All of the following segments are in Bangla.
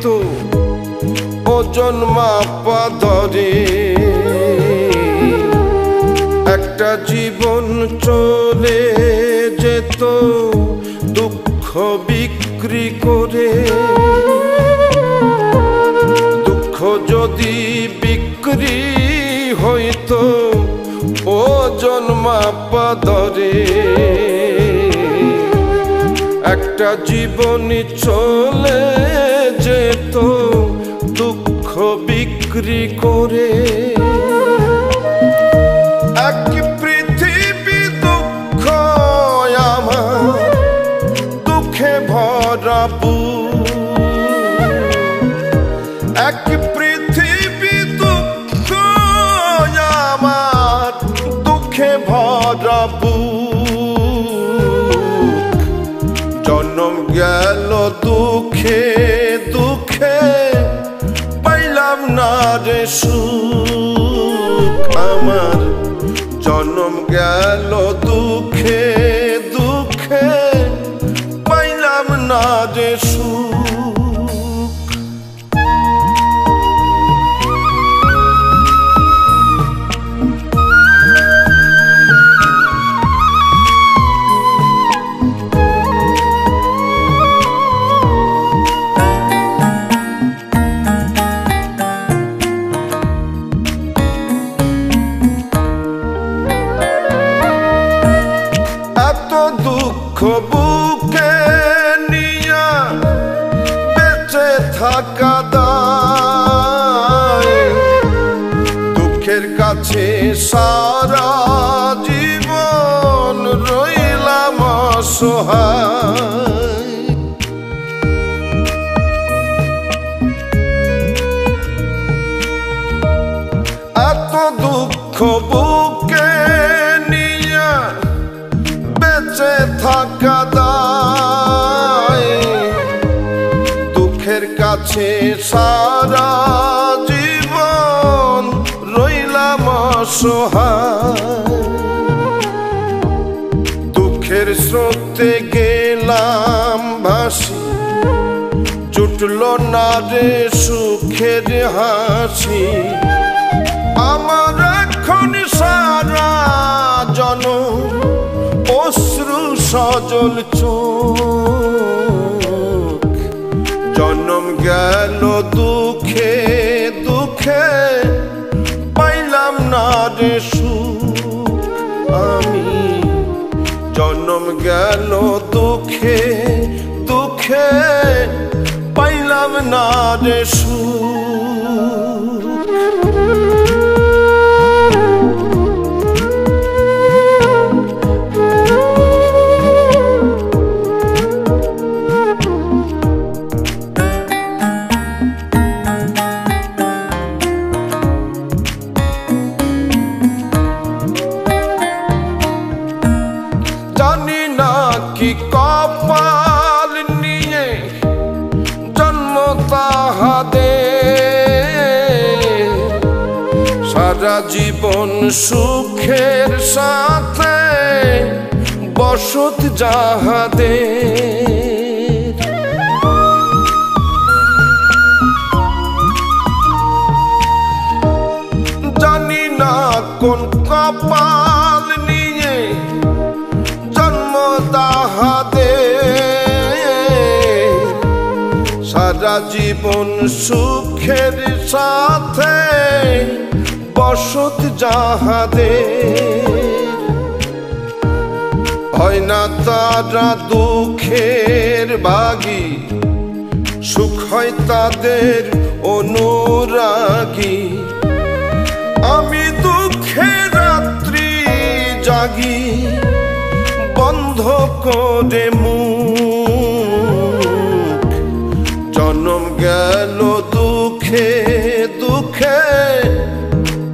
হইতো ওজন মাপা ধরে একটা জীবন চলে যেত দুঃখ বিক্রি করে দুঃখ যদি বিক্রি হইতো ওজন মাপা ধরে একটা জীবনী চলে যেত দুঃখ বিক্রি করে এক পৃথিবী দুঃখ আমার দুঃখে ভরা এক পৃথিবী দুঃখ আমার দুঃখে ভরা জন্ম গেল দুঃখে দুঃখে পাইলাম না রে সুখ আমার জন্ম গেল দুঃখে দুঃখে পাইলাম না রে সুখ দুঃখ বুকে নিয়া বেঁচে থাকা দায় দুঃখের কাছে সারা জীবন রইলাম অসহায় এত দুঃখ বুকে নিয়া বেঁচে থাকা দায় দুঃখের কাছে সারা জীবন রইলাম অসহায় দুঃখের স্রোতে গেলাম ভাসি জুটল না রে সুখের হাসি আমার এখন সারা জনম অশ্রু সজল চোখ জন্ম গেল দুঃখে দুঃখে পাইলাম না রে সুখ আমি জন্ম গেল দুঃখে দুঃখে পাইলাম না রে সুখ জানি না কি কপাল নিয়ে জন্ম তাহাদের সারা জীবন সুখের সাথে বসত যাহাদের জানি না কোন কপাল নিয়ে জন্ম তাহাদের সারা জীবন সুখের সাথে বসত যাহাদের হয় না তারা দুঃখের ভাগী সুখ হয় তাদের অনুরাগী আমি দুঃখে রাত্রি জাগি বন্ধ করে মুখ জন্ম গেল দুঃখে দুঃখে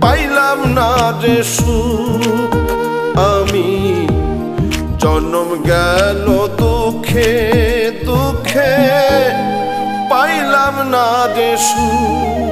পাইলাম না রে সুখ আমি জন্ম গেল দুঃখে দুঃখে পাইলাম না রে সুখ